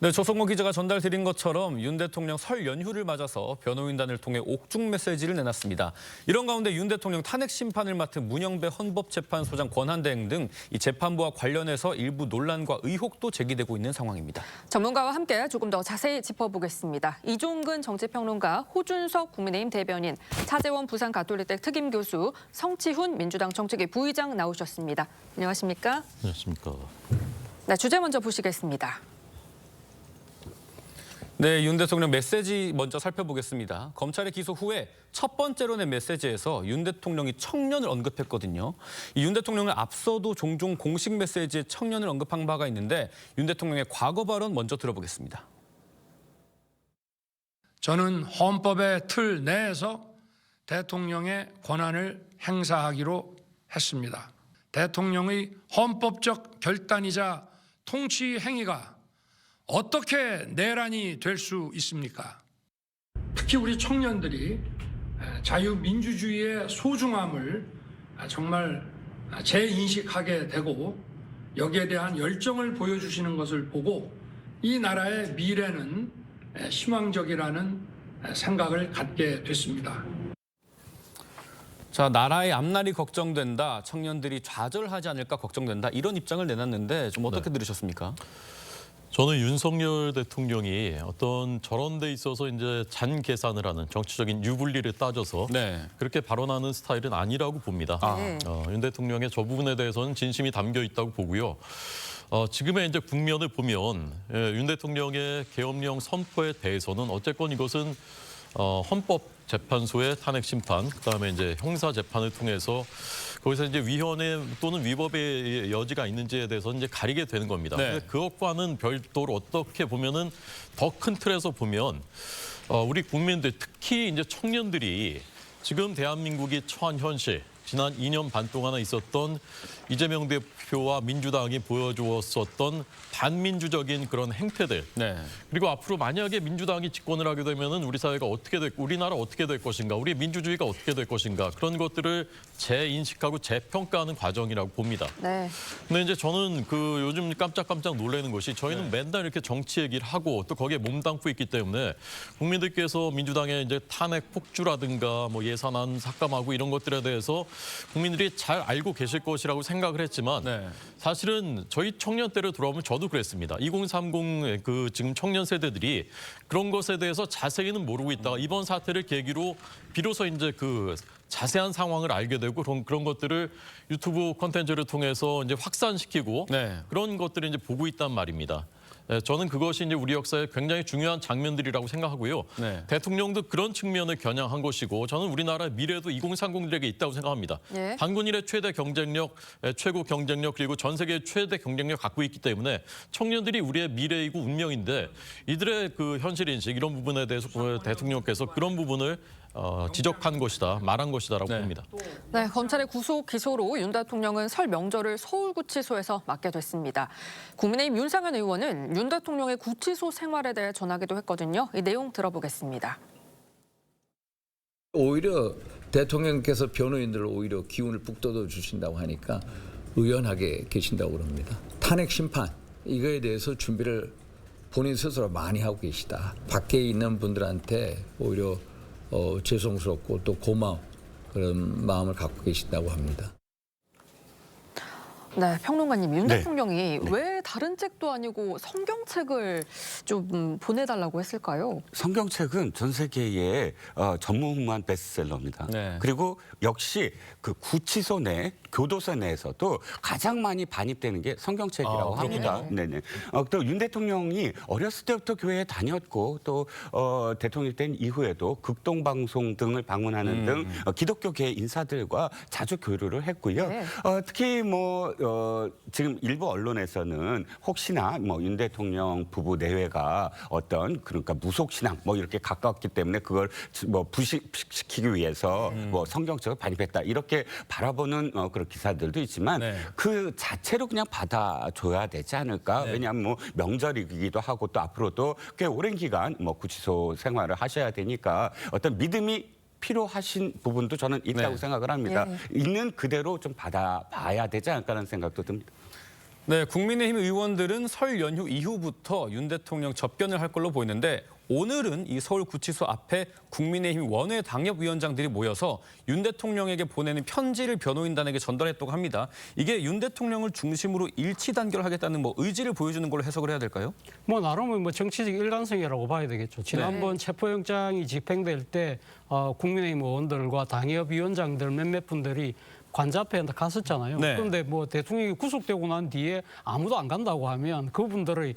네, 조성모 기자가 전달드린 것처럼 윤 대통령 설 연휴를 맞아서 변호인단을 통해 옥중 메시지를 내놨습니다. 이런 가운데 윤 대통령 탄핵 심판을 맡은 문영배 헌법재판소장 권한대행 등 이 재판부와 관련해서 일부 논란과 의혹도 제기되고 있는 상황입니다. 전문가와 함께 조금 더 자세히 짚어보겠습니다. 이종근 정치평론가, 호준석 국민의힘 대변인, 차재원 부산가톨릭대 특임교수, 성치훈 민주당 정책위 부의장 나오셨습니다. 안녕하십니까? 안녕하십니까. 네, 주제 먼저 보시겠습니다. 네, 윤 대통령 메시지 먼저 살펴보겠습니다. 검찰의 기소 후에 첫 번째로 낸 메시지에서 윤 대통령이 청년을 언급했거든요. 이 윤 대통령은 앞서도 종종 공식 메시지에 청년을 언급한 바가 있는데 윤 대통령의 과거 발언 먼저 들어보겠습니다. 저는 헌법의 틀 내에서 대통령의 권한을 행사하기로 했습니다. 대통령의 헌법적 결단이자 통치 행위가 어떻게 내란이 될 수 있습니까? 특히 우리 청년들이 자유민주주의의 소중함을 정말 재인식하게 되고 여기에 대한 열정을 보여주시는 것을 보고 이 나라의 미래는 희망적이라는 생각을 갖게 됐습니다. 자, 나라의 앞날이 걱정된다, 청년들이 좌절하지 않을까 걱정된다 이런 입장을 내놨는데 좀 어떻게 들으셨습니까? 저는 윤석열 대통령이 어떤 저런 데 있어서 이제 잔 계산을 하는 정치적인 유불리를 따져서 그렇게 발언하는 스타일은 아니라고 봅니다. 윤 대통령의 저 부분에 대해서는 진심이 담겨 있다고 보고요. 지금의 이제 국면을 보면 윤 대통령의 계엄령 선포에 대해서는 어쨌건 이것은 헌법재판소의 탄핵 심판, 그다음에 이제 형사 재판을 통해서 거기서 이제 위헌의 또는 위법의 여지가 있는지에 대해서 이제 가리게 되는 겁니다. 근데 그것과는 별도로 어떻게 보면은 더 큰 틀에서 보면 우리 국민들, 특히 이제 청년들이 지금 대한민국이 처한 현실, 지난 2년 반 동안 있었던 이재명 대표와 민주당이 보여주었었던 반민주적인 그런 행태들. 그리고 앞으로 만약에 민주당이 집권을 하게 되면은 우리 사회가 어떻게 될, 우리나라 어떻게 될 것인가, 우리 민주주의가 어떻게 될 것인가 그런 것들을 재인식하고 재평가하는 과정이라고 봅니다. 근데 이제 저는 그 요즘 깜짝깜짝 놀라는 것이 저희는 맨날 이렇게 정치 얘기를 하고 또 거기에 몸담고 있기 때문에 국민들께서 민주당의 이제 탄핵 폭주라든가 뭐 예산안 삭감하고 이런 것들에 대해서 국민들이 잘 알고 계실 것이라고 생각을 했지만 사실은 저희 청년 때를 돌아보면 저도 그랬습니다. 2030 그 지금 청년 세대들이 그런 것에 대해서 자세히는 모르고 있다가 이번 사태를 계기로 비로소 이제 그 자세한 상황을 알게 되고 그런 것들을 유튜브 콘텐츠를 통해서 이제 확산시키고 그런 것들을 이제 보고 있단 말입니다. 저는 그것이 이제 우리 역사에 굉장히 중요한 장면들이라고 생각하고요. 대통령도 그런 측면을 겨냥한 것이고 저는 우리나라의 미래도 2030들에게 있다고 생각합니다. 반군일의 최대 경쟁력, 최고 경쟁력 그리고 전 세계의 최대 경쟁력 갖고 있기 때문에 청년들이 우리의 미래이고 운명인데 이들의 그 현실인식 이런 부분에 대해서 대통령께서 그런 부분을 지적한 것이다, 말한 것이다라고 봅니다. 네, 검찰의 구속 기소로 윤 대통령은 설 명절을 서울구치소에서 맞게 됐습니다. 국민의힘 윤상현 의원은 윤 대통령의 구치소 생활에 대해 전하기도 했거든요. 이 내용 들어보겠습니다. 오히려 대통령께서 변호인들을 오히려 기운을 북돋워 주신다고 하니까 의연하게 계신다고 그럽니다. 탄핵 심판 이거에 대해서 준비를 본인 스스로 많이 하고 계시다. 밖에 있는 분들한테 오히려 죄송스럽고 또 고마운 그런 마음을 갖고 계신다고 합니다. 네, 평론가님, 윤 대통령이 왜 다른 책도 아니고 성경책을 좀 보내달라고 했을까요? 성경책은 전 세계의 전무후무한 베스트셀러입니다. 그리고 역시 그 구치소 내, 교도소 내에서도 가장 많이 반입되는 게 성경책이라고 합니다. 또 윤 대통령이 어렸을 때부터 교회에 다녔고 또 대통령이 된 이후에도 극동방송 등을 방문하는 등 기독교계 인사들과 자주 교류를 했고요. 특히 지금 일부 언론에서는 혹시나 윤 대통령 부부 내외가 어떤 그러니까 무속신앙 이렇게 가깝기 때문에 그걸 부식시키기 위해서 성경책을 반입했다 이렇게 바라보는 그런 기사들도 있지만 그 자체로 그냥 받아줘야 되지 않을까. 왜냐하면 명절이기도 하고 또 앞으로도 꽤 오랜 기간 구치소 생활을 하셔야 되니까 어떤 믿음이 필요하신 부분도 저는 있다고 생각을 합니다. 있는 그대로 좀 받아봐야 되지 않을까라는 생각도 듭니다. 네, 국민의힘 의원들은 설 연휴 이후부터 윤 대통령 접견을 할 걸로 보이는데 오늘은 이 서울구치소 앞에 국민의힘 원외 당협위원장들이 모여서 윤 대통령에게 보내는 편지를 변호인단에게 전달했다고 합니다. 이게 윤 대통령을 중심으로 일치 단결하겠다는 의지를 보여주는 걸로 해석을 해야 될까요? 나름은 정치적 일관성이라고 봐야 되겠죠. 지난번 체포영장이 집행될 때 국민의힘 의원들과 당협위원장들 몇몇 분들이 관저 앞에 갔었잖아요. 네. 그런데 대통령이 구속되고 난 뒤에 아무도 안 간다고 하면 그분들의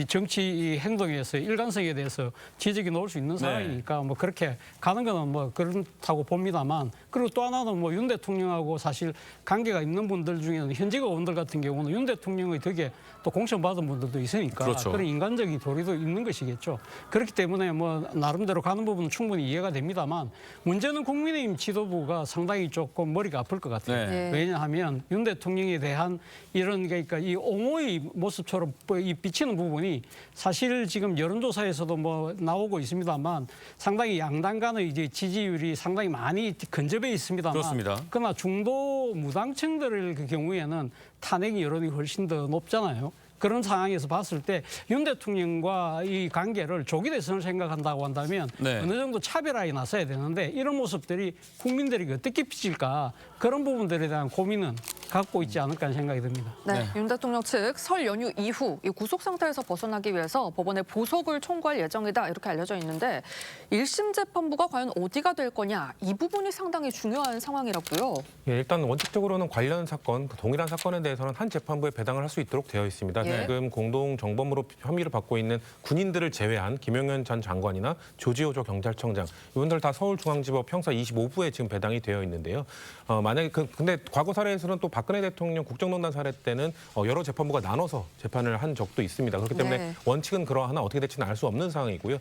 정치 행동에서 일관성에 대해서 지적이 나올 수 있는 상황이니까 그렇게 가는 거는 그렇다고 봅니다만, 그리고 또 하나는 윤 대통령하고 사실 관계가 있는 분들 중에는 현직 의원들 같은 경우는 윤 대통령의 덕에 또 공천받은 분들도 있으니까 그렇죠. 그런 인간적인 도리도 있는 것이겠죠. 그렇기 때문에 나름대로 가는 부분은 충분히 이해가 됩니다만, 문제는 국민의힘 지도부가 상당히 조금 머리가 아플 것 같아요. 네. 왜냐하면 윤 대통령에 대한 이런 이 옹호의 모습처럼 이 비치는 부분이 사실 지금 여론조사에서도 나오고 있습니다만 상당히 양당 간의 이제 지지율이 상당히 많이 근접해 있습니다만, 그렇습니다. 그러나 중도 무당층들의 경우에는 탄핵 여론이 훨씬 더 높잖아요. 그런 상황에서 봤을 때 윤 대통령과 이 관계를 조기 대선을 생각한다고 한다면 네. 어느 정도 차별화에 나서야 되는데, 이런 모습들이 국민들에게 어떻게 비칠까, 그런 부분들에 대한 고민은 갖고 있지 않을까 하는 생각이 듭니다. 네, 윤 대통령 측 설 연휴 이후 이 구속 상태에서 벗어나기 위해서 법원에 보석을 청구할 예정이다, 이렇게 알려져 있는데 1심 재판부가 과연 어디가 될 거냐, 이 부분이 상당히 중요한 상황이라고요. 예, 일단 원칙적으로는 관련 사건, 동일한 사건에 대해서는 한 재판부에 배당을 할 수 있도록 되어 있습니다. 예. 지금 공동 정범으로 혐의를 받고 있는 군인들을 제외한 김용현 전 장관이나 조지호 경찰청장, 이분들 다 서울중앙지법 형사 25부에 지금 배당이 되어 있는데요. 만약에 근데 과거 사례에서는 또 박근혜 대통령 국정농단 사례 때는 여러 재판부가 나눠서 재판을 한 적도 있습니다. 그렇기 때문에 네. 원칙은 그러하나 어떻게 될지는 알 수 없는 상황이고요.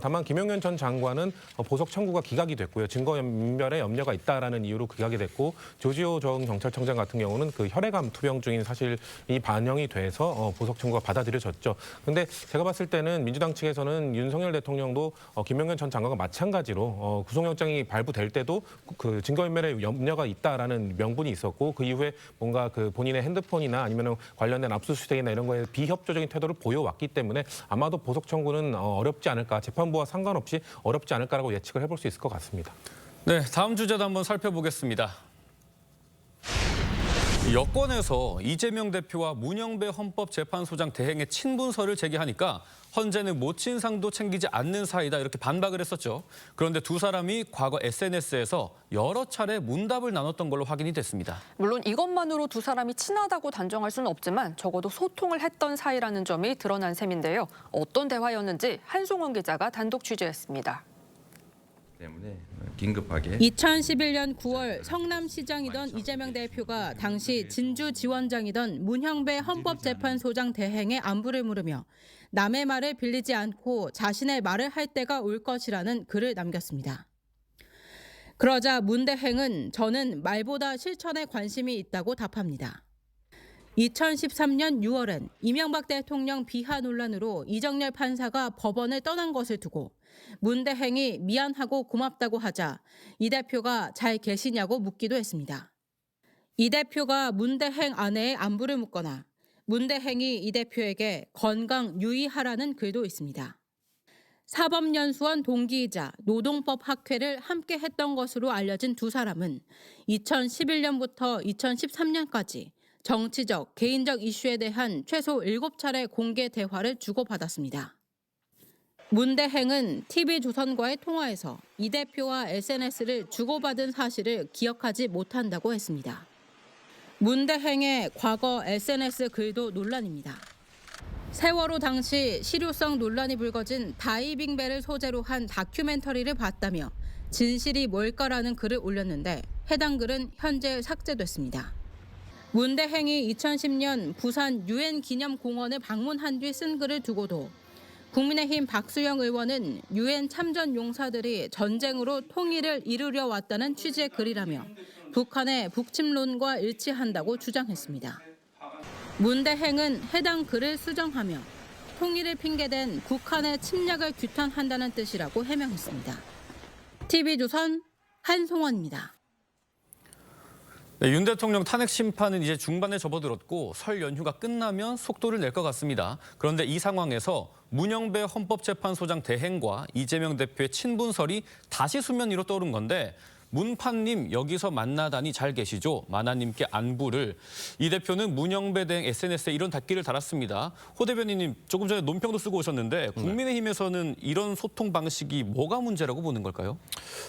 다만 김용현 전 장관은 보석 청구가 기각이 됐고요. 증거인멸에 염려가 있다라는 이유로 기각이 됐고, 조지호 전 경찰청장 같은 경우는 그 혈액암 투병 중인 사실이 반영이 돼서 보석 청구가 받아들여졌죠. 근데 제가 봤을 때는 민주당 측에서는 윤석열 대통령도 김용현 전 장관과 마찬가지로 구속영장이 발부될 때도 그 증거인멸에 염려가 있다라는 명분이 있었고, 그 이후에 뭔가 그 본인의 핸드폰이나 아니면 관련된 압수수색이나 이런 거에 비협조적인 태도를 보여왔기 때문에 아마도 보석 청구는 어렵지 않을까, 재판부와 상관없이 어렵지 않을까라고 예측을 해볼 수 있을 것 같습니다. 네, 다음 주제도 한번 살펴보겠습니다. 여권에서 이재명 대표와 문영배 헌법재판소장 대행의 친분서를 제기하니까 헌재는 모친상도 챙기지 않는 사이다, 이렇게 반박을 했었죠. 그런데 두 사람이 과거 SNS에서 여러 차례 문답을 나눴던 걸로 확인이 됐습니다. 물론 이것만으로 두 사람이 친하다고 단정할 수는 없지만 적어도 소통을 했던 사이라는 점이 드러난 셈인데요. 어떤 대화였는지 한송원 기자가 단독 취재했습니다. 때문에 긴급하게 2011년 9월 성남시장이던 이재명 대표가 당시 진주지원장이던 문형배 헌법재판소장 대행의 안부를 물으며 남의 말을 빌리지 않고 자신의 말을 할 때가 올 것이라는 글을 남겼습니다. 그러자 문 대행은 저는 말보다 실천에 관심이 있다고 답합니다. 2013년 6월엔 이명박 대통령 비하 논란으로 이정렬 판사가 법원을 떠난 것을 두고 문 대행이 미안하고 고맙다고 하자 이 대표가 잘 계시냐고 묻기도 했습니다. 이 대표가 문 대행 아내의 안부를 묻거나 문 대행이 이 대표에게 건강 유의하라는 글도 있습니다. 사법연수원 동기이자 노동법 학회를 함께 했던 것으로 알려진 두 사람은 2011년부터 2013년까지 정치적, 개인적 이슈에 대한 최소 7차례 공개 대화를 주고받았습니다. 문 대행은 TV조선과의 통화에서 이 대표와 SNS를 주고받은 사실을 기억하지 못한다고 했습니다. 문 대행의 과거 SNS 글도 논란입니다. 세월호 당시 실효성 논란이 불거진 다이빙벨을 소재로 한 다큐멘터리를 봤다며 진실이 뭘까라는 글을 올렸는데 해당 글은 현재 삭제됐습니다. 문 대행이 2010년 부산 유엔 기념공원을 방문한 뒤 쓴 글을 두고도 국민의힘 박수영 의원은 유엔 참전 용사들이 전쟁으로 통일을 이루려 왔다는 취지의 글이라며 북한의 북침론과 일치한다고 주장했습니다. 문 대행은 해당 글을 수정하며 통일을 핑계댄 북한의 침략을 규탄한다는 뜻이라고 해명했습니다. TV조선 한송원입니다. 네, 윤 대통령 탄핵 심판은 이제 중반에 접어들었고 설 연휴가 끝나면 속도를 낼 것 같습니다. 그런데 이 상황에서 문영배 헌법재판소장 대행과 이재명 대표의 친분설이 다시 수면 위로 떠오른 건데 문판님 여기서 만나다니 잘 계시죠? 만화님께 안부를. 이 대표는 문영배 대행 SNS에 이런 답기를 달았습니다. 호 대변인님 조금 전에 논평도 쓰고 오셨는데 국민의힘에서는 이런 소통 방식이 뭐가 문제라고 보는 걸까요?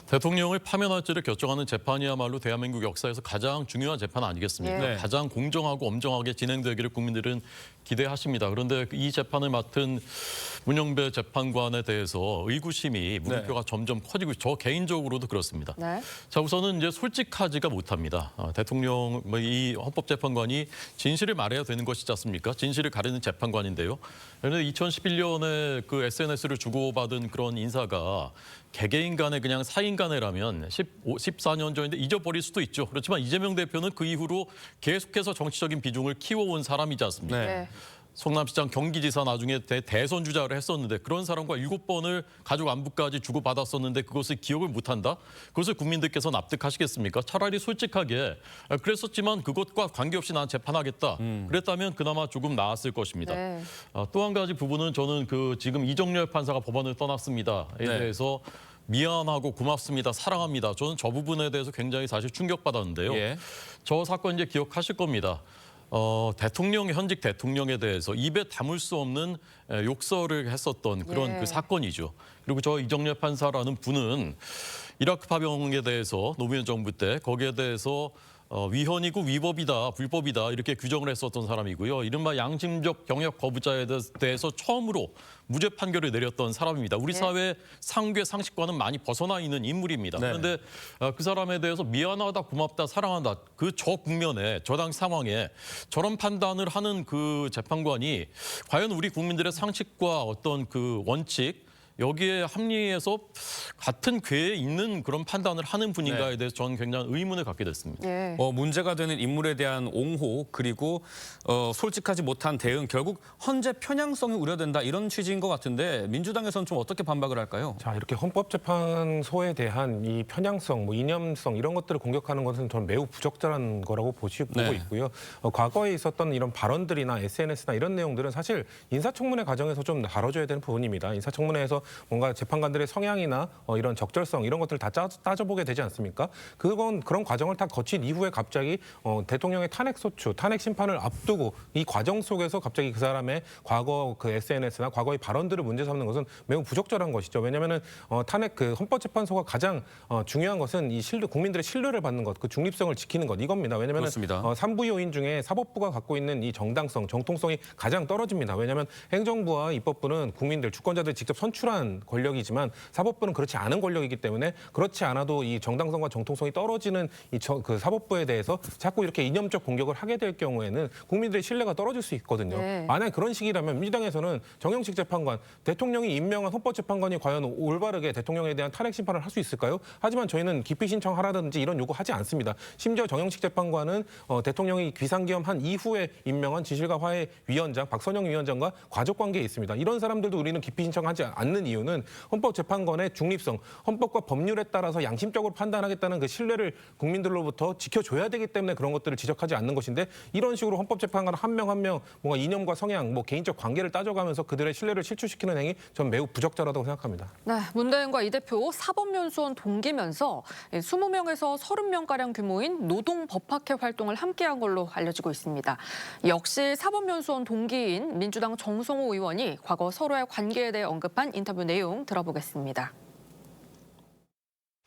대통령을 파면할지를 결정하는 재판이야말로 대한민국 역사에서 가장 중요한 재판 아니겠습니까? 네. 가장 공정하고 엄정하게 진행되기를 국민들은 기대하십니다. 그런데 이 재판을 맡은 문영배 재판관에 대해서 의구심이 물음표가 점점 커지고 저 개인적으로도 그렇습니다. 네. 자, 우선은 이제 솔직하지가 못합니다. 대통령 이 헌법재판관이 진실을 말해야 되는 것이지 않습니까? 진실을 가리는 재판관인데요. 그런데 2011년에 그 SNS를 주고받은 그런 인사가 개개인 간의 그냥 사인 간에라면 14년 전인데 잊어버릴 수도 있죠. 그렇지만 이재명 대표는 그 이후로 계속해서 정치적인 비중을 키워온 사람이지 않습니까? 네. 성남시장 경기지사 나중에 대선 주자를 했었는데 그런 사람과 7번을 가족 안부까지 주고받았었는데 그것을 기억을 못한다? 그것을 국민들께서 납득하시겠습니까? 차라리 솔직하게 그랬었지만 그것과 관계없이 난 재판하겠다. 그랬다면 그나마 조금 나았을 것입니다. 네. 또 한 가지 부분은 저는 그 지금 이정열 판사가 법원을 떠났습니다에 대해서 미안하고 고맙습니다. 사랑합니다. 저는 저 부분에 대해서 굉장히 사실 충격받았는데요. 저 사건 이제 기억하실 겁니다. 현직 대통령에 대해서 입에 담을 수 없는 욕설을 했었던 그런 그 사건이죠. 그리고 저 이정열 판사라는 분은 이라크 파병에 대해서 노무현 정부 때 거기에 대해서 위헌이고 위법이다, 불법이다 이렇게 규정을 했었던 사람이고요. 이른바 양심적 병역 거부자에 대해서 처음으로 무죄 판결을 내렸던 사람입니다. 우리 사회 상괴 상식과는 많이 벗어나 있는 인물입니다. 그런데 그 사람에 대해서 미안하다, 고맙다, 사랑한다 그 저 국면에 저당 상황에 저런 판단을 하는 그 재판관이 과연 우리 국민들의 상식과 어떤 그 원칙 여기에 합리해서 같은 궤에 있는 그런 판단을 하는 분인가에 대해서 저는 굉장히 의문을 갖게 됐습니다. 문제가 되는 인물에 대한 옹호 그리고 솔직하지 못한 대응 결국 헌재 편향성이 우려된다 이런 취지인 것 같은데 민주당에서는 좀 어떻게 반박을 할까요? 자, 이렇게 헌법재판소에 대한 이 편향성, 뭐 이념성 이런 것들을 공격하는 것은 저는 매우 부적절한 거라고 보고 있고요. 과거에 있었던 이런 발언들이나 SNS나 이런 내용들은 사실 인사청문회 과정에서 좀 다뤄줘야 되는 부분입니다. 인사청문회에서 뭔가 재판관들의 성향이나 이런 적절성 이런 것들을 다 따져보게 되지 않습니까? 그런 과정을 다 거친 이후에 갑자기 대통령의 탄핵소추, 탄핵 심판을 앞두고 이 과정 속에서 갑자기 그 사람의 과거 그 SNS나 과거의 발언들을 문제 삼는 것은 매우 부적절한 것이죠. 왜냐하면 탄핵 그 헌법재판소가 가장 중요한 것은 이 국민들의 신뢰를 받는 것, 그 중립성을 지키는 것 이겁니다. 왜냐하면 3부 요인 중에 사법부가 갖고 있는 이 정당성, 정통성이 가장 떨어집니다. 왜냐하면 행정부와 입법부는 국민들, 주권자들이 직접 선출한 권력이지만 사법부는 그렇지 않은 권력이기 때문에 그렇지 않아도 이 정당성과 정통성이 떨어지는 그 사법부에 대해서 자꾸 이렇게 이념적 공격을 하게 될 경우에는 국민들의 신뢰가 떨어질 수 있거든요. 만약 그런 식이라면 민주당에서는 정영식 재판관, 대통령이 임명한 헌법재판관이 과연 올바르게 대통령에 대한 탄핵 심판을 할 수 있을까요? 하지만 저희는 기피 신청하라든지 이런 요구하지 않습니다. 심지어 정영식 재판관은 대통령이 비상기염한 이후에 임명한 진실과 화해 위원장 박선영 위원장과 가족관계에 있습니다. 이런 사람들도 우리는 기피 신청하지 않는 이유는 헌법재판관의 중립성, 헌법과 법률에 따라서 양심적으로 판단하겠다는 그 신뢰를 국민들로부터 지켜줘야 되기 때문에 그런 것들을 지적하지 않는 것인데 이런 식으로 헌법재판관 한 명 한 명 뭔가 이념과 성향, 뭐 개인적 관계를 따져가면서 그들의 신뢰를 실추시키는 행위 전 매우 부적절하다고 생각합니다. 네, 문 대행과 이 대표 사법연수원 동기면서 20명에서 30명가량 규모인 노동법학회 활동을 함께한 걸로 알려지고 있습니다. 역시 사법연수원 동기인 민주당 정성호 의원이 과거 서로의 관계에 대해 언급한 인터뷰 내용 들어보겠습니다.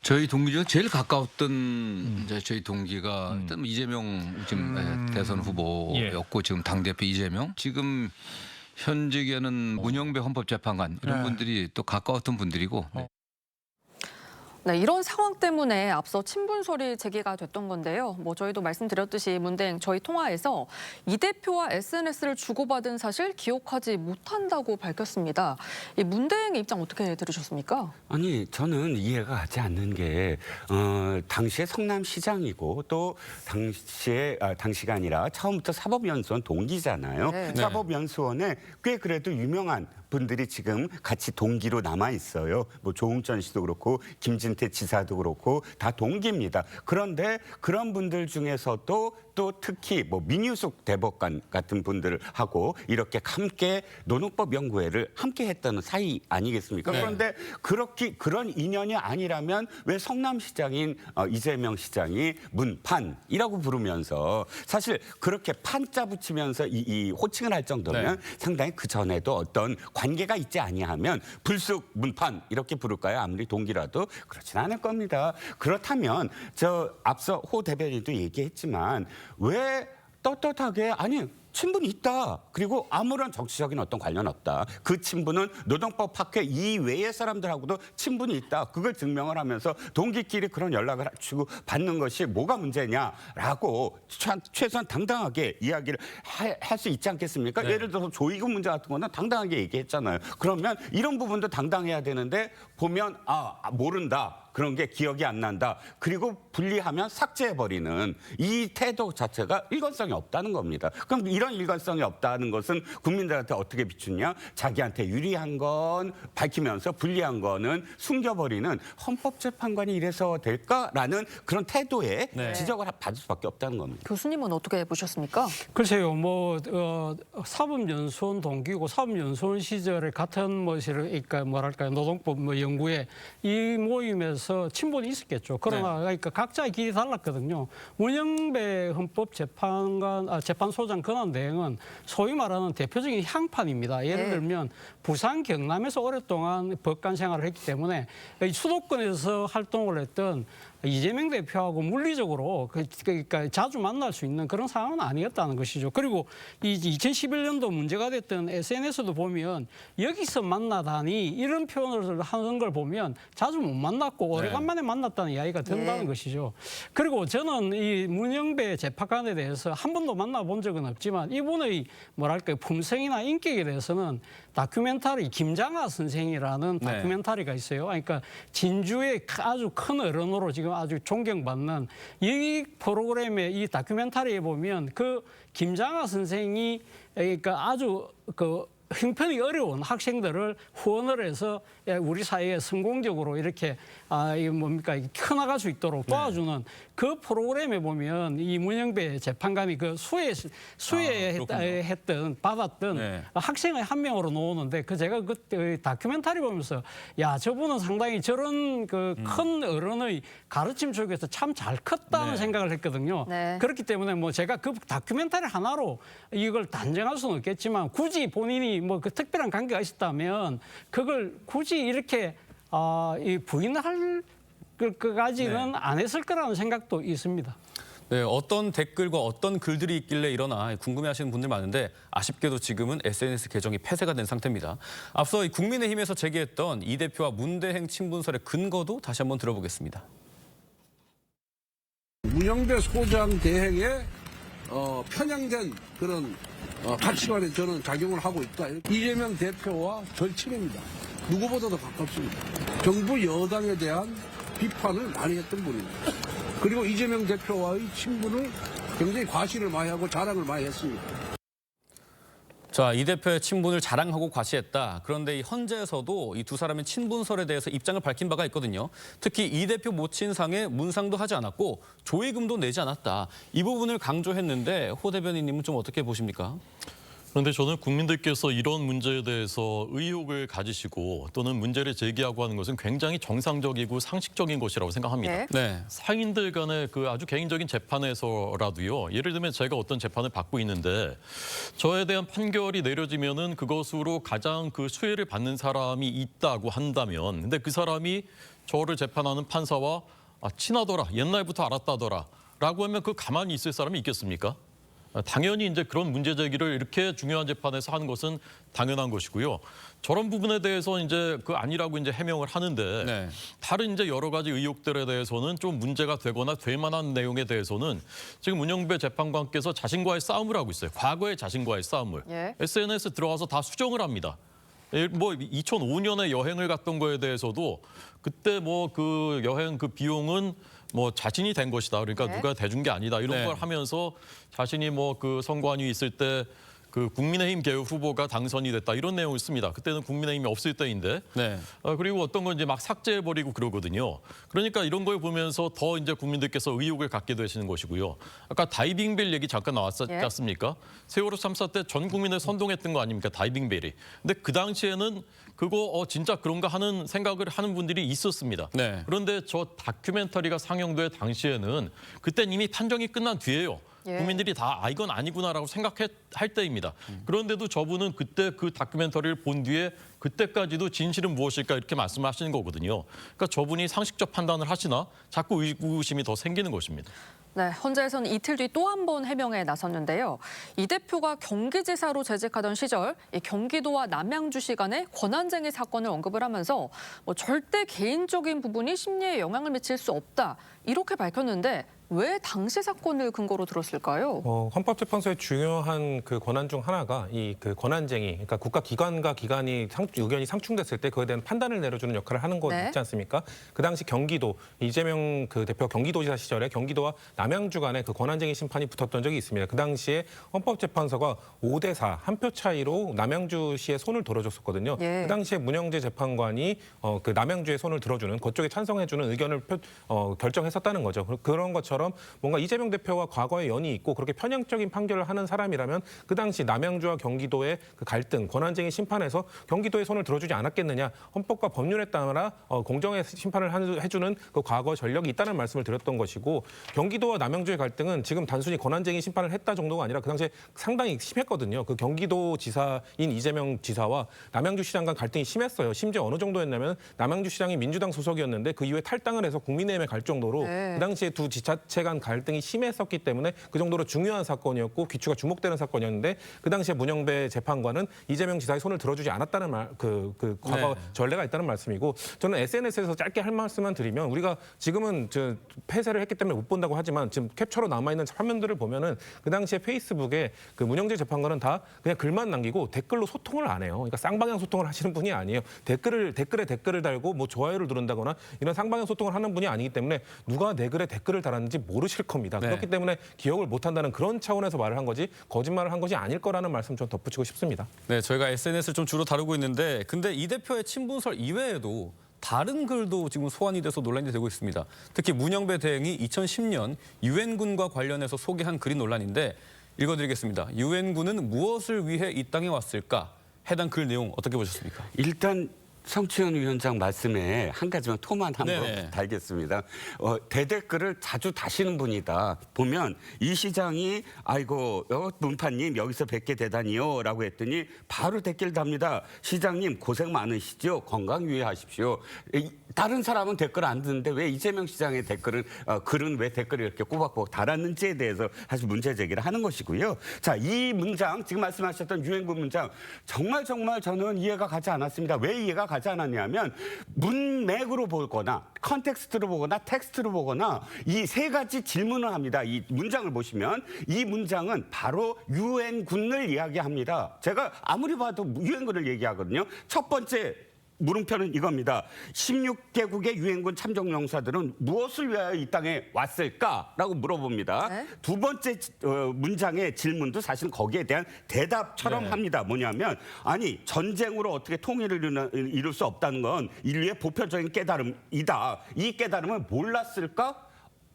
저희 동기 중 제일 가까웠던 이제 저희 동기가 일단 이재명 지금 대선 후보였고 지금 당대표 이재명 지금 현직에는 문영배 헌법재판관 이런 분들이 또 가까웠던 분들이고 네, 이런 상황 때문에 앞서 친분설이 제기가 됐던 건데요. 저희도 말씀드렸듯이 문 대행 저희 통화에서 이 대표와 SNS를 주고받은 사실 기억하지 못한다고 밝혔습니다. 이 문 대행의 입장 어떻게 들으셨습니까? 아니 저는 이해가 가지 않는 게 당시에 성남시장이고 또 당시가 아니라 처음부터 사법연수원 동기잖아요. 사법연수원에 꽤 그래도 유명한 분들이 지금 같이 동기로 남아 있어요. 뭐 조웅천 씨도 그렇고 김진태 지사도 그렇고 다 동기입니다. 그런데 그런 분들 중에서도 또 특히 뭐 민유숙 대법관 같은 분들하고 이렇게 함께 노동법 연구회를 함께 했던 사이 아니겠습니까? 그런데 그런 인연이 아니라면 왜 성남시장인 이재명 시장이 문판이라고 부르면서 사실 그렇게 판자 붙이면서 이 호칭을 할 정도면 상당히 그 전에도 어떤 관계가 있지 아니하면 불쑥 문판 이렇게 부를까요? 아무리 동기라도 그렇지는 않을 겁니다. 그렇다면 저 앞서 호 대변인도 얘기했지만 왜 떳떳하게 아니 친분이 있다. 그리고 아무런 정치적인 어떤 관련 없다. 그 친분은 노동법 학회 이외의 사람들하고도 친분이 있다. 그걸 증명을 하면서 동기끼리 그런 연락을 주고 받는 것이 뭐가 문제냐라고 최소한 당당하게 이야기를 할 수 있지 않겠습니까? 예를 들어서 조이금 문제 같은 거는 당당하게 얘기했잖아요. 그러면 이런 부분도 당당해야 되는데 보면 모른다. 그런 게 기억이 안 난다. 그리고 분리하면 삭제해버리는 이 태도 자체가 일관성이 없다는 겁니다. 그럼 이런 일관성이 없다는 것은 국민들한테 어떻게 비추냐? 자기한테 유리한 건 밝히면서 불리한 거는 숨겨버리는 헌법재판관이 이래서 될까라는 그런 태도에 지적을 받을 수밖에 없다는 겁니다. 교수님은 어떻게 보셨습니까? 글쎄요, 사법연수원 동기고 사법연수원 시절에 같은 그러니까 뭐랄까요, 노동법 연구회 이 모임에서 친분이 있었겠죠. 그러나 그러니까 각자의 길이 달랐거든요. 문영배 재판소장 권한 대행은 소위 말하는 대표적인 향판입니다. 예를 들면 부산 경남에서 오랫동안 법관 생활을 했기 때문에 수도권에서 활동을 했던 이재명 대표하고 물리적으로 그러니까 자주 만날 수 있는 그런 상황은 아니었다는 것이죠. 그리고 이 2011년도 문제가 됐던 SNS도 보면 여기서 만나다니 이런 표현을 하는 걸 보면 자주 못 만났고 오래간만에 만났다는 이야기가 된다는 것이죠. 그리고 저는 이 문영배 재판관에 대해서 한 번도 만나본 적은 없지만 이분의 뭐랄까요 품성이나 인격에 대해서는 다큐멘터리 김장하 선생이라는 다큐멘터리가 있어요. 그러니까 진주의 아주 큰 어른으로 지금 아주 존경받는 이 프로그램의 이 다큐멘터리에 보면 그 김장하 선생이 그러니까 아주 형편이 어려운 학생들을 후원을 해서 우리 사회에 성공적으로 이렇게 커나갈 수 있도록 도와주는 그 프로그램에 보면 이 문영배 재판관이 그 받았던 학생의 한 명으로 나오는데 제가 그 다큐멘터리 보면서 야 저분은 상당히 저런 그 큰 어른의 가르침 쪽에서 참 잘 컸다는 생각을 했거든요. 그렇기 때문에 제가 그 다큐멘터리 하나로 이걸 단정할 수는 없겠지만 굳이 본인이 그 특별한 관계가 있었다면 그걸 굳이 이렇게 부인할 것까지는 안 했을 거라는 생각도 있습니다. 네, 어떤 댓글과 어떤 글들이 있길래 이러나 궁금해하시는 분들 많은데 아쉽게도 지금은 SNS 계정이 폐쇄가 된 상태입니다. 앞서 국민의힘에서 제기했던 이 대표와 문대행 친분설의 근거도 다시 한번 들어보겠습니다. 문영배 소장 대행에 편향된 그런 가치관에 저는 작용을 하고 있다. 이재명 대표와 절친입니다. 누구보다도 가깝습니다. 정부 여당에 대한 비판을 많이 했던 분입니다. 그리고 이재명 대표와의 친분을 굉장히 과시를 많이 하고 자랑을 많이 했습니다. 자, 이 대표의 친분을 자랑하고 과시했다. 그런데 이 헌재에서도 이 두 사람의 친분설에 대해서 입장을 밝힌 바가 있거든요. 특히 이 대표 모친상에 문상도 하지 않았고 조의금도 내지 않았다. 이 부분을 강조했는데 호 대변인님은 좀 어떻게 보십니까? 그런데 저는 국민들께서 이런 문제에 대해서 의혹을 가지시고 또는 문제를 제기하고 하는 것은 굉장히 정상적이고 상식적인 것이라고 생각합니다. 상인들 간의 그 아주 개인적인 재판에서라도요. 예를 들면 제가 어떤 재판을 받고 있는데 저에 대한 판결이 내려지면은 그것으로 가장 그 수혜를 받는 사람이 있다고 한다면 근데 그 사람이 저를 재판하는 판사와 친하더라, 옛날부터 알았다더라 라고 하면 그 가만히 있을 사람이 있겠습니까? 당연히 이제 그런 문제 제기를 이렇게 중요한 재판에서 하는 것은 당연한 것이고요. 저런 부분에 대해서 이제 그 아니라고 이제 해명을 하는데 다른 이제 여러 가지 의혹들에 대해서는 좀 문제가 되거나 될 만한 내용에 대해서는 지금 문영배 재판관께서 자신과의 싸움을 하고 있어요. 과거의 자신과의 싸움을. SNS 들어와서 다 수정을 합니다. 2005년에 여행을 갔던 거에 대해서도 그때 그 여행 그 비용은 자신이 된 것이다. 그러니까 누가 대준 게 아니다. 이런 걸 하면서 자신이 그 선관위 있을 때 그 국민의힘 개혁 후보가 당선이 됐다 이런 내용을 씁니다. 그때는 국민의힘이 없을 때인데. 네. 그리고 어떤 건 이제 막 삭제해버리고 그러거든요. 그러니까 이런 걸 보면서 더 이제 국민들께서 의혹을 갖게 되시는 것이고요. 아까 다이빙벨 얘기 잠깐 나왔지 않습니까? 세월호 참사 때 전 국민을 선동했던 거 아닙니까? 다이빙벨이. 근데 그 당시에는 그거 진짜 그런가 하는 생각을 하는 분들이 있었습니다. 네. 그런데 저 다큐멘터리가 상영될 당시에는 그땐 이미 판정이 끝난 뒤에요. 국민들이 다 이건 아니구나라고 생각할 때입니다. 그런데도 저분은 그때 그 다큐멘터리를 본 뒤에 그때까지도 진실은 무엇일까 이렇게 말씀하시는 거거든요. 그러니까 저분이 상식적 판단을 하시나 자꾸 의구심이 더 생기는 것입니다. 네, 헌재에서는 이틀 뒤 또 한 번 해명에 나섰는데요. 이 대표가 경기지사로 재직하던 시절 이 경기도와 남양주시 간의 권한쟁의 사건을 언급을 하면서 절대 개인적인 부분이 심리에 영향을 미칠 수 없다 이렇게 밝혔는데 왜 당시 사건을 근거로 들었을까요? 헌법재판소의 중요한 그 권한 중 하나가 이 그 권한쟁의, 그러니까 국가 기관과 기관이 의견이 상충됐을 때 그에 대한 판단을 내려주는 역할을 하는 거 있지 않습니까? 그 당시 경기도 이재명 그 대표 경기도지사 시절에 경기도와 남양주 간에 그 권한쟁의 심판이 붙었던 적이 있습니다. 그 당시에 헌법재판소가 5대4 한 표 차이로 남양주시의 손을 들어줬었거든요. 그 당시에 문영재 재판관이 그 남양주의 손을 들어주는 그쪽에 찬성해주는 의견을 결정했었다는 거죠. 그런 것처럼 뭔가 이재명 대표와 과거에 연이 있고 그렇게 편향적인 판결을 하는 사람이라면 그 당시 남양주와 경기도의 그 갈등, 권한쟁의 심판에서 경기도의 손을 들어주지 않았겠느냐. 헌법과 법률에 따라 공정의 심판을 해주는 그 과거 전력이 있다는 말씀을 드렸던 것이고 경기도와 남양주의 갈등은 지금 단순히 권한쟁의 심판을 했다 정도가 아니라 그 당시에 상당히 심했거든요. 그 경기도 지사인 이재명 지사와 남양주 시장 간 갈등이 심했어요. 심지어 어느 정도였냐면 남양주 시장이 민주당 소속이었는데 그 이후에 탈당을 해서 국민의힘에 갈 정도로 그 당시에 두 지자체 간 갈등이 심했었기 때문에 그 정도로 중요한 사건이었고 귀추가 주목되는 사건이었는데 그 당시에 문영배 재판관은 이재명 지사의 손을 들어주지 않았다는 그 과거 전례가 있다는 말씀이고 저는 SNS에서 짧게 할 말씀만 드리면 우리가 지금은 폐쇄를 했기 때문에 못 본다고 하지만 지금 캡처로 남아있는 화면들을 보면은 그 당시에 페이스북에 그 문영재 재판관은 다 그냥 글만 남기고 댓글로 소통을 안 해요. 그러니까 쌍방향 소통을 하시는 분이 아니에요. 댓글에 댓글을 달고 뭐 좋아요를 누른다거나 이런 쌍방향 소통을 하는 분이 아니기 때문에 누가 내 글에 댓글을 달았는지 모르실 겁니다. 그렇기 때문에 기억을 못한다는 그런 차원에서 말을 한 거지 거짓말을 한 것이 아닐 거라는 말씀 좀 덧붙이고 싶습니다. 네, 저희가 SNS를 좀 주로 다루고 있는데 근데 이 대표의 친분설 이외에도 다른 글도 지금 소환이 돼서 논란이 되고 있습니다. 특히 문영배 대행이 2010년 유엔군과 관련해서 소개한 글이 논란인데 읽어드리겠습니다. 유엔군은 무엇을 위해 이 땅에 왔을까? 해당 글 내용 어떻게 보셨습니까? 일단 성추현 위원장 말씀에 한 가지만 토만 한번 달겠습니다. 대댓글을 자주 다시는 분이다. 보면 이 시장이 아이고 문파님 여기서 뵙게 되다니요 라고 했더니 바로 댓글 답니다. 시장님 고생 많으시죠? 건강 유의하십시오. 다른 사람은 댓글 안 듣는데 왜 이재명 시장의 글은 왜 댓글을 이렇게 꼬박꼬박 달았는지에 대해서 사실 문제 제기를 하는 것이고요. 자, 이 문장 지금 말씀하셨던 유엔군 문장 정말 저는 이해가 가지 않았습니다. 왜 이해가 가지 않았냐면 문맥으로 보거나 컨텍스트로 보거나 텍스트로 보거나 이 세 가지 질문을 합니다. 이 문장을 보시면 이 문장은 바로 유엔군을 이야기합니다. 제가 아무리 봐도 유엔군을 얘기하거든요. 첫 번째 물음표는 이겁니다. 16개국의 유엔군 참전용사들은 무엇을 위하여 이 땅에 왔을까라고 물어봅니다. 두 번째 문장의 질문도 사실 거기에 대한 대답처럼 합니다. 뭐냐면 아니 전쟁으로 어떻게 통일을 이룰 수 없다는 건 인류의 보편적인 깨달음이다. 이 깨달음을 몰랐을까?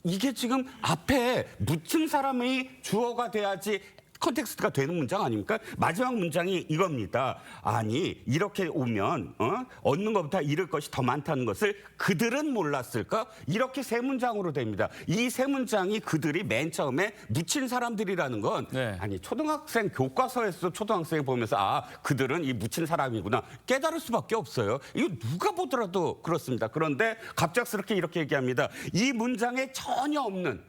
이게 지금 앞에 묻힌 사람이 주어가 돼야지 컨텍스트가 되는 문장 아닙니까? 마지막 문장이 이겁니다. 아니 이렇게 오면 얻는 것보다 잃을 것이 더 많다는 것을 그들은 몰랐을까? 이렇게 세 문장으로 됩니다. 이 세 문장이 그들이 맨 처음에 묻힌 사람들이라는 건 아니 초등학생 교과서에서 초등학생이 보면서 그들은 이 묻힌 사람이구나 깨달을 수밖에 없어요. 이거 누가 보더라도 그렇습니다. 그런데 갑작스럽게 이렇게 얘기합니다. 이 문장에 전혀 없는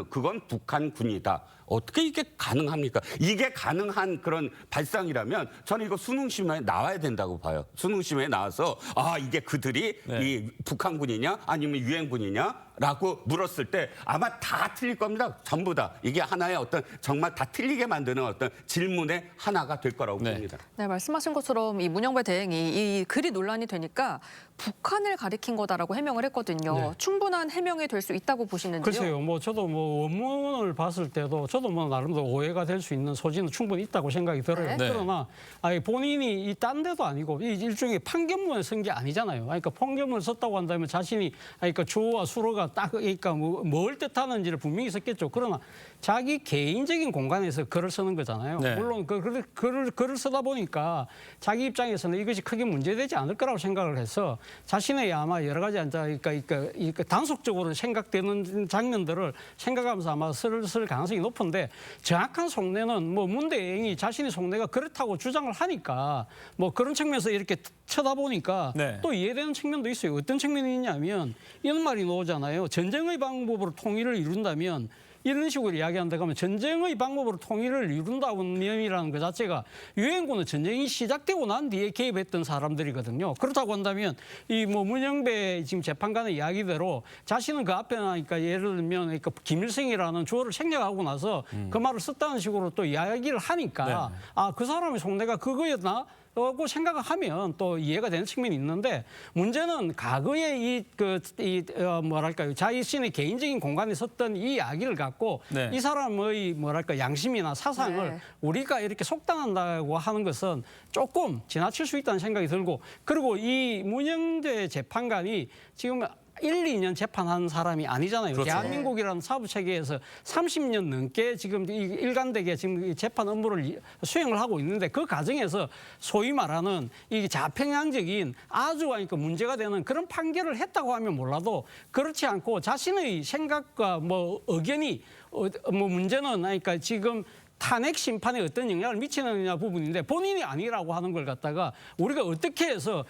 그건 북한군이다. 어떻게 이게 가능합니까? 이게 가능한 그런 발상이라면 저는 이거 수능시험에 나와야 된다고 봐요. 수능시험에 나와서 이게 그들이 이 북한군이냐 아니면 유엔군이냐라고 물었을 때 아마 다 틀릴 겁니다. 전부 다. 이게 하나의 어떤 정말 다 틀리게 만드는 어떤 질문의 하나가 될 거라고 봅니다. 네, 말씀하신 것처럼 이 문영배 대행이 이 글이 논란이 되니까 북한을 가리킨 거다라고 해명을 했거든요. 충분한 해명이 될 수 있다고 보시는지요? 글쎄요. 저도 원문을 봤을 때도 저도 저도 뭐 나름대로 오해가 될 수 있는 소지는 충분히 있다고 생각이 들어요. 네. 그러나 본인이 이 딴 데도 아니고 이 일종의 판결문을 쓴 게 아니잖아요. 그러니까 판결문을 썼다고 한다면 자신이 그러니까 주어와 수로가 딱 그러니까 뭘 뜻하는지를 분명히 썼겠죠. 그러나 자기 개인적인 공간에서 글을 쓰는 거잖아요. 네. 물론 글을 쓰다 보니까 자기 입장에서는 이것이 크게 문제되지 않을 거라고 생각을 해서 자신의 아마 여러 가지 그러니까 단속적으로 생각되는 장면들을 생각하면서 아마 쓸 가능성이 높은데 정확한 속내는 뭐 문 대행이 자신의 속내가 그렇다고 주장을 하니까 뭐 그런 측면에서 이렇게 쳐다보니까 네. 또 이해되는 측면도 있어요. 어떤 측면이 있냐면 이런 말이 나오잖아요. 전쟁의 방법으로 통일을 이룬다면 이런 식으로 이야기한다고 하면 전쟁의 방법으로 통일을 이룬다는 면이라는 것 자체가 유엔군은 전쟁이 시작되고 난 뒤에 개입했던 사람들이거든요. 그렇다고 한다면 이 뭐 문영배 지금 재판관의 이야기대로 자신은 그 앞에 나니까 예를 들면 그러니까 김일성이라는 주어를 생략하고 나서 그 말을 썼다는 식으로 또 이야기를 하니까 네. 그 사람의 속내가 그거였나? 라고 생각을 하면 또 이해가 되는 측면이 있는데 문제는 과거에 뭐랄까요 자신의 개인적인 공간에 섰던 이 이야기를 갖고 네. 이 사람의 뭐랄까 양심이나 사상을 네. 우리가 이렇게 속단한다고 하는 것은 조금 지나칠 수 있다는 생각이 들고 그리고 이 문영배 재판관이 지금 1, 2년 재판한 사람이 아니잖아요. 그렇죠. 대한민국이라는 사법 체계에서 30년 넘게 지금 일관되게 지금 이 재판 업무를 수행을 하고 있는데 그 과정에서 소위 말하는 이 자평양적인 아주 그러니까 문제가 되는 그런 판결을 했다고 하면 몰라도 그렇지 않고 자신의 생각과 뭐 의견이 뭐 문제는 그러니까 지금 탄핵 심판에 어떤 영향을 미치느냐 부분인데 본인이 아니라고 하는 걸 갖다가 우리가 어떻게 해서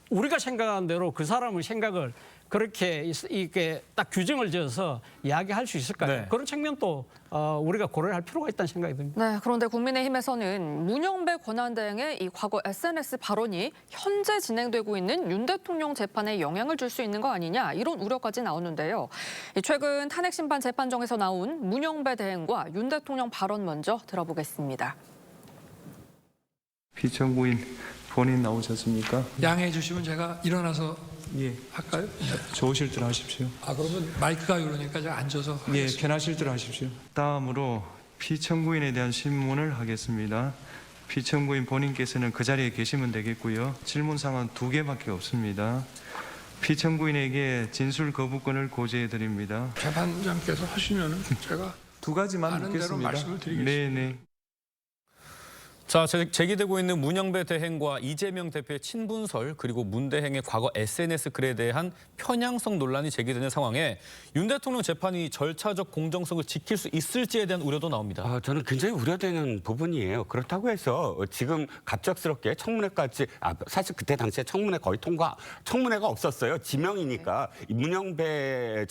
우리가 생각하는 대로 그 사람의 생각을 그렇게 이렇게 딱 규정을 지어서 이야기할 수 있을까요? 네. 그런 측면도 우리가 고려할 필요가 있다는 생각이 듭니다. 네, 그런데 국민의힘에서는 문영배 권한대행의 이 과거 SNS 발언이 현재 진행되고 있는 윤 대통령 재판에 영향을 줄 수 있는 거 아니냐 이런 우려까지 나오는데요. 최근 탄핵 심판 재판정에서 나온 문영배 대행과 윤 대통령 발언 먼저 들어보겠습니다. 피청구인 본인 나오셨습니까? 양해해 주시면 제가 일어나서 예, 할까요? 좋으실 줄 하십시오. 그러면 마이크가 이러니까 제가 앉아서 예, 하겠습니다. 편하실 줄 하십시오. 다음으로 피청구인에 대한 신문을 하겠습니다. 피청구인 본인께서는 그 자리에 계시면 되겠고요. 질문사항은 2개밖에 없습니다. 피청구인에게 진술 거부권을 고지해 드립니다. 재판장께서 하시면은 제가 2가지만 아는 대로 묻겠습니다. 말씀을 드리겠습니다. 네네. 자, 제기되고 있는 문영배 대행과 이재명 대표의 친분설 그리고 문 대행의 과거 SNS 글에 대한 편향성 논란이 제기되는 상황에 윤 대통령 재판이 절차적 공정성을 지킬 수 있을지에 대한 우려도 나옵니다. 저는 굉장히 우려되는 부분이에요. 그렇다고 해서 지금 갑작스럽게 청문회까지 사실 그때 당시에 청문회 거의 청문회가 없었어요. 지명이니까 문영배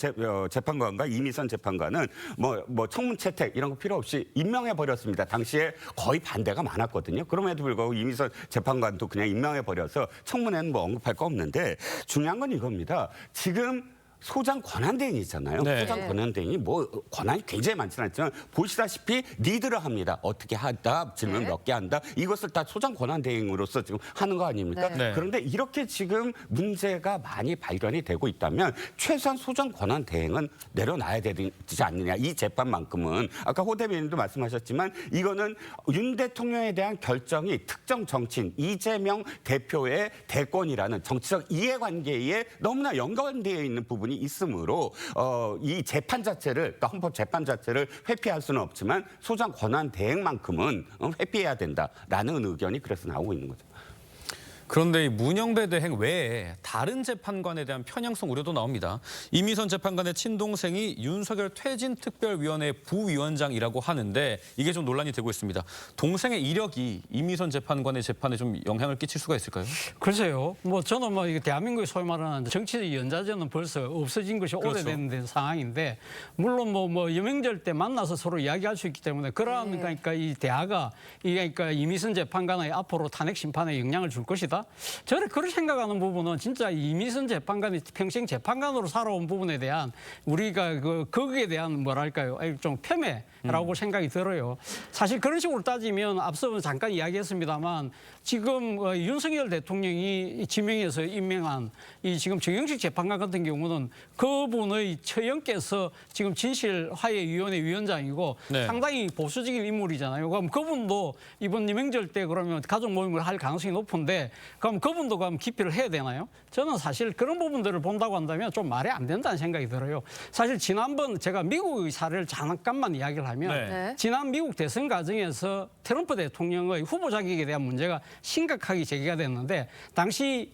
재판관과 이미선 재판관은 뭐 청문 채택 이런 거 필요 없이 임명해 버렸습니다. 당시에 거의 반대가 많았거든요. 그럼에도 불구하고 이미선 재판관도 그냥 임명해 버려서 청문회는 뭐 언급할 거 없는데 중요한 건 이겁니다. 지금 소장 권한대행이잖아요. 네. 소장 권한대행이 뭐 권한이 굉장히 많지는 않지만 보시다시피 리드를 합니다. 어떻게 한다, 질문 몇 개 한다. 이것을 다 소장 권한대행으로서 지금 하는 거 아닙니까? 네. 그런데 이렇게 지금 문제가 많이 발견이 되고 있다면 최소한 소장 권한대행은 내려놔야 되지 않느냐. 이 재판만큼은 아까 호 대변인도 말씀하셨지만 이거는 윤 대통령에 대한 결정이 특정 정치인 이재명 대표의 대권이라는 정치적 이해관계에 너무나 연관되어 있는 부분이 있으므로 이 재판 자체를 그러니까 헌법 재판 자체를 회피할 수는 없지만 소장 권한 대행만큼은 회피해야 된다라는 의견이 그래서 나오고 있는 거죠. 그런데 이 문영배 대행 외에 다른 재판관에 대한 편향성 우려도 나옵니다. 이미선 재판관의 친동생이 윤석열 퇴진특별위원회 부위원장이라고 하는데 이게 좀 논란이 되고 있습니다. 동생의 이력이 이미선 재판관의 재판에 좀 영향을 끼칠 수가 있을까요? 글쎄요. 뭐 저는 뭐 이게 대한민국의 소위 말하는 정치적 연좌제는 벌써 없어진 것이 그렇죠. 오래된 상황인데 물론 뭐 여명절 때 만나서 서로 이야기할 수 있기 때문에 그러한 그러니까 이 대화가 그러니까 이미선 재판관의 앞으로 탄핵 심판에 영향을 줄 것이다. 있습니다. 저는 그렇게 생각하는 부분은 진짜 이미선 재판관이 평생 재판관으로 살아온 부분에 대한 우리가 거기에 대한 뭐랄까요, 좀 폄훼라고 생각이 들어요. 사실 그런 식으로 따지면 앞서 잠깐 이야기했습니다만 지금 윤석열 대통령이 지명해서 임명한 이 지금 정영식 재판관 같은 경우는 그분의 처형께서 지금 진실화해위원회 위원장이고 네. 상당히 보수적인 인물이잖아요. 그럼 그분도 이번 임명절 때 그러면 가족 모임을 할 가능성이 높은데 그럼 그분도 그럼 기피를 해야 되나요? 저는 사실 그런 부분들을 본다고 한다면 좀 말이 안 된다는 생각이 들어요. 사실 지난번 제가 미국의 사례를 잠깐만 이야기를 하면 네. 지난 미국 대선 과정에서 트럼프 대통령의 후보 자격에 대한 문제가 심각하게 제기가 됐는데 당시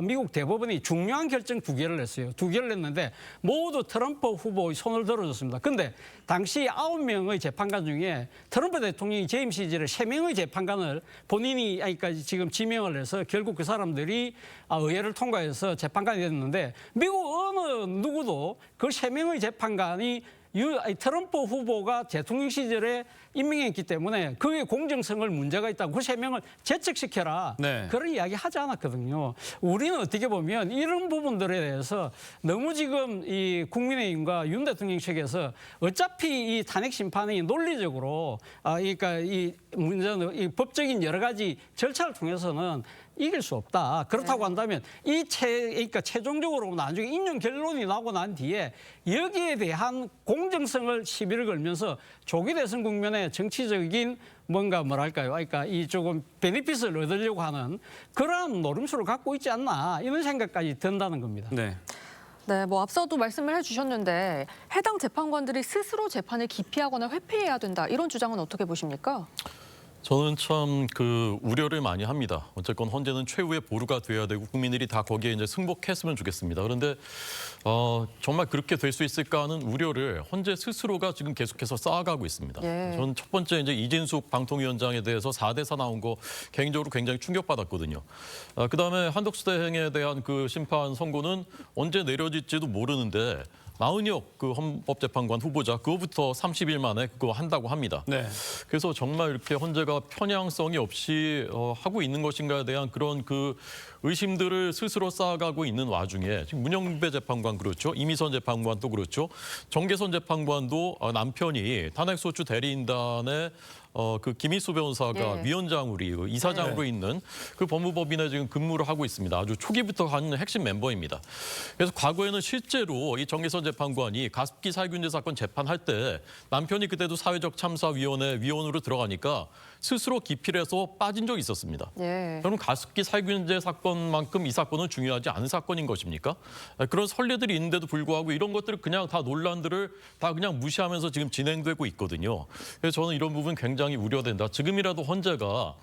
미국 대법원이 중요한 결정 2개를 냈어요. 2개를 냈는데 모두 트럼프 후보의 손을 들어줬습니다. 근데 당시 9명의 재판관 중에 트럼프 대통령이 재임 시절에 3명의 재판관을 본인이 그러니까 지금 지명을 해서 결국 그 사람들이 의회를 통과해서 재판관이 됐는데 미국 어느 누구도 그 3명의 재판관이 트럼프 후보가 대통령 시절에 임명했기 때문에 그의 공정성을 문제가 있다고 그 3명을 제척시켜라. 네. 그런 이야기 하지 않았거든요. 우리는 어떻게 보면 이런 부분들에 대해서 너무 지금 이 국민의힘과 윤 대통령 측에서 어차피 이 탄핵 심판이 논리적으로 그러니까 이 문제는 이 법적인 여러 가지 절차를 통해서는 이길 수 없다. 그렇다고 한다면 그러니까 최종적으로 나중에 인용 결론이 나고 난 뒤에 여기에 대한 공정성을 시비를 걸면서 조기 대선 국면에 정치적인 뭔가 뭐랄까요? 그러니까 이 조금 베니핏을 얻으려고 하는 그러한 노림수를 갖고 있지 않나 이런 생각까지 든다는 겁니다. 네. 네, 뭐 앞서도 말씀을 해주셨는데 해당 재판관들이 스스로 재판을 기피하거나 회피해야 된다 이런 주장은 어떻게 보십니까? 저는 참 그 우려를 많이 합니다. 어쨌건 헌재는 최후의 보루가 돼야 되고 국민들이 다 거기에 이제 승복했으면 좋겠습니다. 그런데 정말 그렇게 될 수 있을까 하는 우려를 헌재 스스로가 지금 계속해서 쌓아가고 있습니다. 예. 저는 첫 번째 이제 이진숙 방통위원장에 대해서 4대4 나온 거 개인적으로 굉장히 충격받았거든요. 그다음에 한덕수 대행에 대한 그 심판 선고는 언제 내려질지도 모르는데 마은혁 그 헌법재판관 후보자 그거부터 30일 만에 그거 한다고 합니다. 네. 그래서 정말 이렇게 헌재가 편향성이 없이 하고 있는 것인가에 대한 그런 그 의심들을 스스로 쌓아가고 있는 와중에 지금 문영배 재판관 그렇죠. 이미선 재판관도 그렇죠. 정계선 재판관도 남편이 탄핵소추 대리인단의 그 김희수 변호사가 네. 위원장으로 이사장으로 있는 그 법무법인에 지금 근무를 하고 있습니다. 아주 초기부터 가는 핵심 멤버입니다. 그래서 과거에는 실제로 이 정계선 재판관이 가습기 살균제 사건 재판할 때 남편이 그때도 사회적 참사위원회 위원으로 들어가니까 스스로 기피를 해서 빠진 적이 있었습니다. 예. 그럼 가습기 살균제 사건만큼 이 사건은 중요하지 않은 사건인 것입니까? 그런 선례들이 있는데도 불구하고 이런 것들을 그냥 다 논란들을 다 그냥 무시하면서 지금 진행되고 있거든요. 그래서 저는 이런 부분 굉장히 우려된다. 지금이라도 헌재가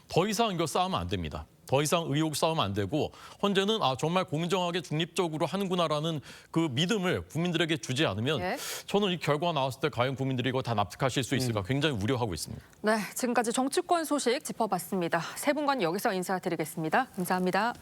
더 이상 이거 싸우면 안 됩니다. 더 이상 의혹 싸우면 안 되고 헌재는 정말 공정하게 중립적으로 하는구나라는 그 믿음을 국민들에게 주지 않으면 예. 저는 이 결과가 나왔을 때 과연 국민들이 이거 다 납득하실 수 있을까 굉장히 우려하고 있습니다. 네, 지금까지 정치권 소식 짚어봤습니다. 세 분간 여기서 인사드리겠습니다. 감사합니다.